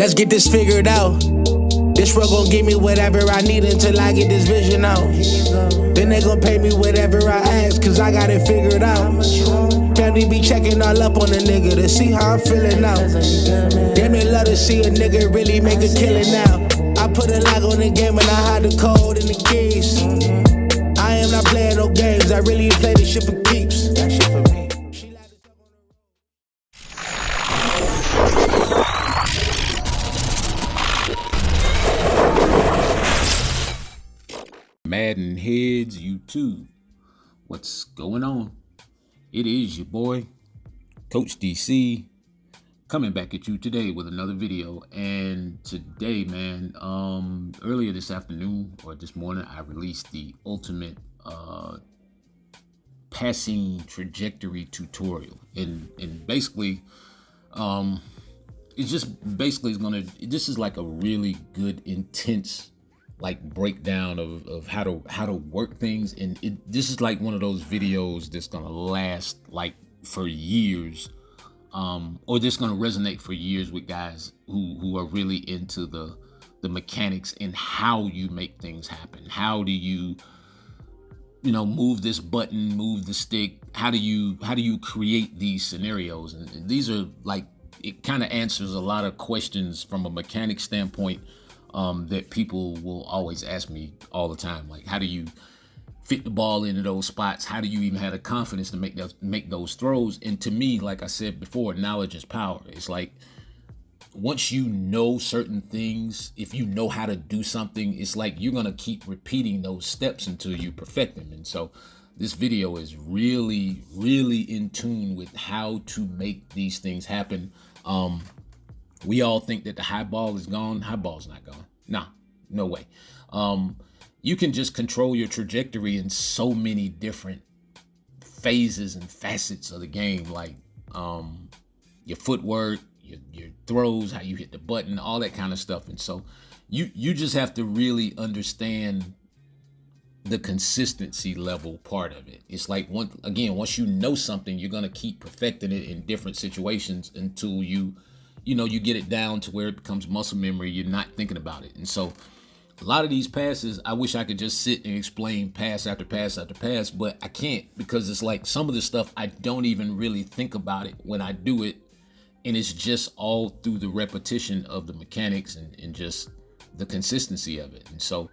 Let's get this figured out. This world gon' give me whatever I need until I get this vision out. Then they gon' pay me whatever I ask, cause I got it figured out. Family be checking all up on a nigga to see how I'm feeling now. Damn, they love to see a nigga really make a killing now. I put a lock on the game and I hide the code and the keys. I am not playing no games, I really play this shit for keeps. That shit for me. MaddenHeadz YouTube, what's going on? It is your boy, Coach DC, coming back at you today with another video. And today, man, earlier this afternoon or this morning, I released the ultimate passing trajectory tutorial. And basically, it's just basically this is like a really good, intense like breakdown of how to work things, and this is like one of those videos that's gonna last like for years, or just gonna resonate for years with guys who are really into the mechanics and how you make things happen. How do you move this button, move the stick? How do you create these scenarios? And these are like, it kind of answers a lot of questions from a mechanic standpoint that people will always ask me all the time. Like, how do you fit the ball into those spots? How do you even have the confidence to make those throws? And to me, like I said before, knowledge is power. It's like, once you know certain things, if you know how to do something, it's like you're gonna keep repeating those steps until you perfect them. And so this video is really, really in tune with how to make these things happen. We all think that the high ball is gone. High ball's not gone. Nah, no way. You can just control your trajectory in so many different phases and facets of the game, like your footwork, your throws, how you hit the button, all that kind of stuff. And so you just have to really understand the consistency level part of it. It's like, once you know something, you're gonna keep perfecting it in different situations until you get it down to where it becomes muscle memory. You're not thinking about it. And so a lot of these passes, I wish I could just sit and explain pass after pass after pass, but I can't, because it's like some of the stuff I don't even really think about it when I do it. And it's just all through the repetition of the mechanics and just the consistency of it. And so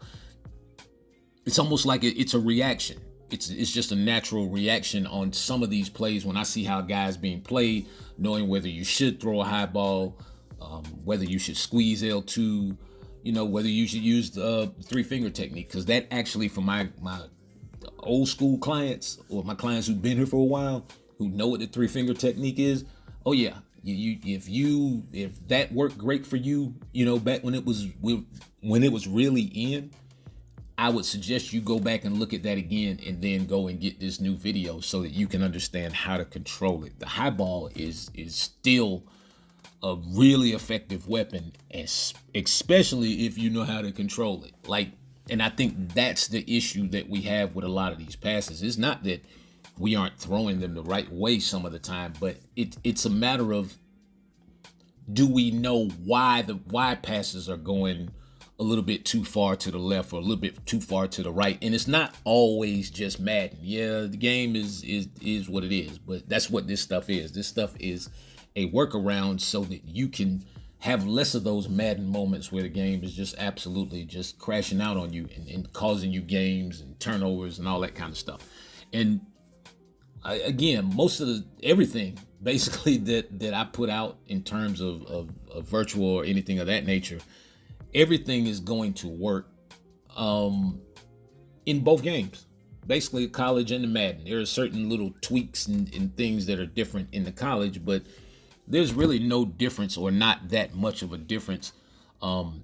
it's almost like it's a reaction. It's just a natural reaction on some of these plays when I see how guys being played, knowing whether you should throw a high ball, whether you should squeeze L2, whether you should use the three-finger technique. Because that actually, for my old school clients, or my clients who've been here for a while, who know what the three-finger technique is, oh yeah, if that worked great for you, back when it was really in, I would suggest you go back and look at that again, and then go and get this new video so that you can understand how to control it. The high ball is still a really effective weapon, especially if you know how to control it. And I think that's the issue that we have with a lot of these passes. It's not that we aren't throwing them the right way some of the time, but it's a matter of, do we know why passes are going a little bit too far to the left or a little bit too far to the right? And it's not always just Madden. Yeah, the game is what it is, but that's what this stuff is. This stuff is a workaround so that you can have less of those Madden moments where the game is just absolutely just crashing out on you and causing you games and turnovers and all that kind of stuff. And again, most of everything basically that I put out in terms of virtual or anything of that nature, everything is going to work in both games, basically college and the Madden. There are certain little tweaks and things that are different in the college, but there's really no difference, or not that much of a difference from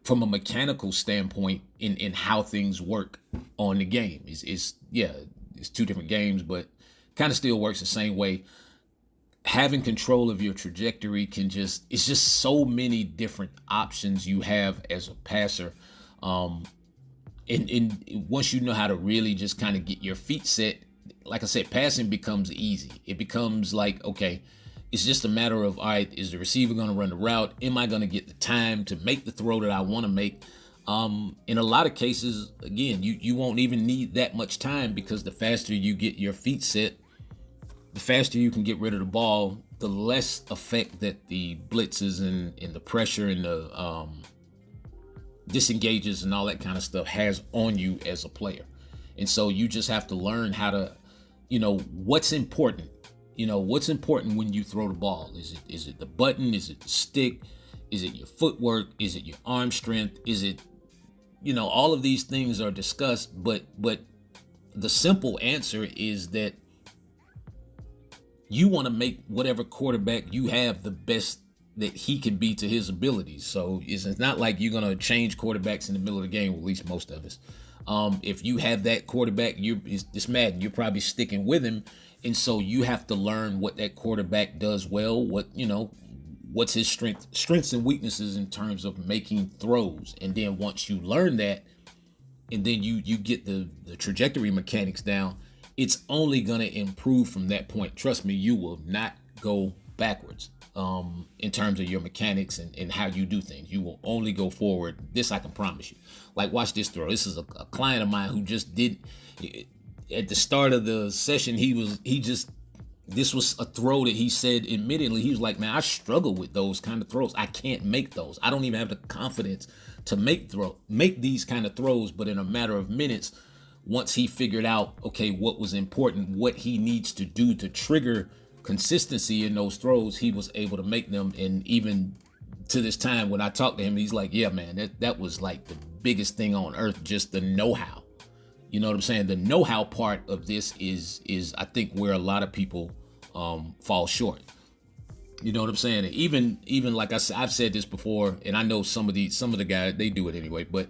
a mechanical standpoint in how things work on the game. It's two different games, but kind of still works the same way. Having control of your trajectory it's just so many different options you have as a passer. And once you know how to really just kind of get your feet set, like I said, passing becomes easy. It becomes like, okay, It's just a matter of, all right, is the receiver going to run the route? Am I going to get the time to make the throw that I want to make? In a lot of cases, again, you won't even need that much time, because the faster you get your feet set, the faster you can get rid of the ball, the less effect that the blitzes and the pressure and the disengages and all that kind of stuff has on you as a player. And so you just have to learn how to, what's important. What's important when you throw the ball? Is it the button? Is it the stick? Is it your footwork? Is it your arm strength? Is it, all of these things are discussed, but the simple answer is that you want to make whatever quarterback you have the best that he can be to his abilities. So it's not like you're going to change quarterbacks in the middle of the game, or at least most of us. If you have that quarterback, it's Madden, you're probably sticking with him. And so you have to learn what that quarterback does well, what's his strengths and weaknesses in terms of making throws. And then once you learn that, and then you get the trajectory mechanics down, it's only going to improve from that point. Trust me, you will not go backwards in terms of your mechanics and how you do things. You will only go forward. This I can promise you. Like, watch this throw. This is a client of mine who just did, at the start of the session, this was a throw that he said, admittedly, he was like, man, I struggle with those kind of throws. I can't make those. I don't even have the confidence to make these kind of throws. But in a matter of minutes, once he figured out, okay, what was important, what he needs to do to trigger consistency in those throws, he was able to make them. And even to this time, when I talked to him, he's like, yeah, man, that was like the biggest thing on earth, just the know-how. You know what I'm saying? The know-how part of this is I think where a lot of people fall short. You know what I'm saying? Even like I've said this before, and I know some of the guys, they do it anyway, but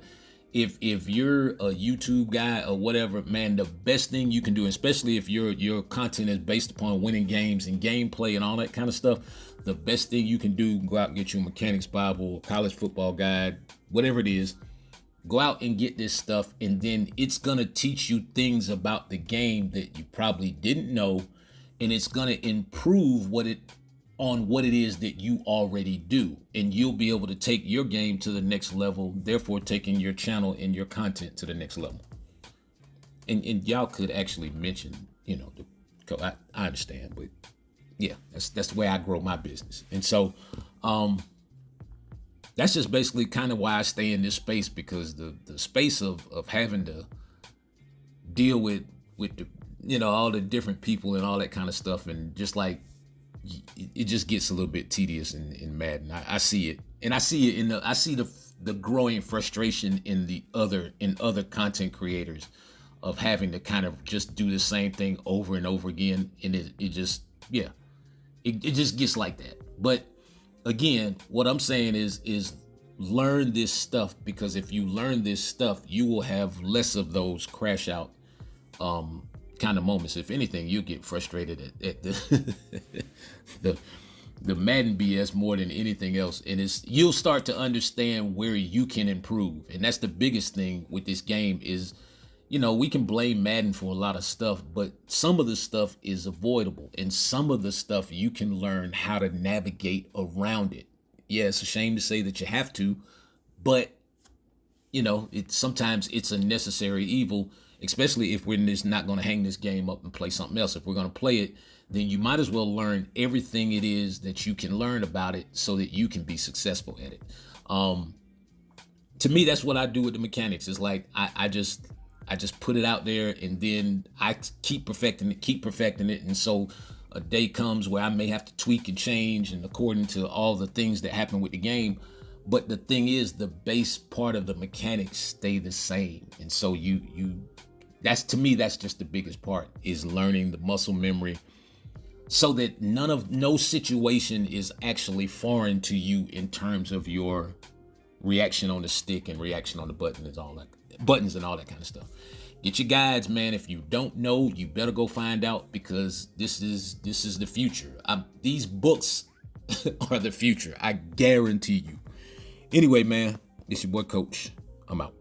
if you're a YouTube guy or whatever, man, the best thing you can do, especially if your content is based upon winning games and gameplay and all that kind of stuff, the best thing you can do, go out and get you a mechanics Bible, college football guide, whatever it is. Go out and get this stuff, and then it's going to teach you things about the game that you probably didn't know, and it's going to improve what it is that you already do, and you'll be able to take your game to the next level, therefore taking your channel and your content to the next level. And y'all could actually mention, I understand, but yeah, that's the way I grow my business. And so that's just basically kind of why I stay in this space, because the space of having to deal with the, all the different people and all that kind of stuff, and just like, it just gets a little bit tedious in Madden. I see it, and I see it I see the growing frustration in other content creators of having to kind of just do the same thing over and over again, and it just gets like that. But again, what I'm saying is learn this stuff, because if you learn this stuff, you will have less of those crash out kind of moments. If anything, you'll get frustrated at the the Madden BS more than anything else, and you'll start to understand where you can improve. And that's the biggest thing with this game is, we can blame Madden for a lot of stuff, but some of the stuff is avoidable, and some of the stuff you can learn how to navigate around it. Yeah, it's a shame to say that you have to, but sometimes it's a necessary evil, especially if we're just not going to hang this game up and play something else. If we're going to play it, then you might as well learn everything it is that you can learn about it so that you can be successful at it. To me, that's what I do with the mechanics. It's like I just put it out there, and then I keep perfecting it. And so a day comes where I may have to tweak and change, and according to all the things that happen with the game. But the thing is, the base part of the mechanics stay the same. And so to me, that's just the biggest part, is learning the muscle memory, so that no situation is actually foreign to you in terms of your reaction on the stick and reaction on the buttons and all that kind of stuff. Get your guides, man. If you don't know, you better go find out, because this is the future. These books are the future. I guarantee you. Anyway, man, it's your boy Coach. I'm out.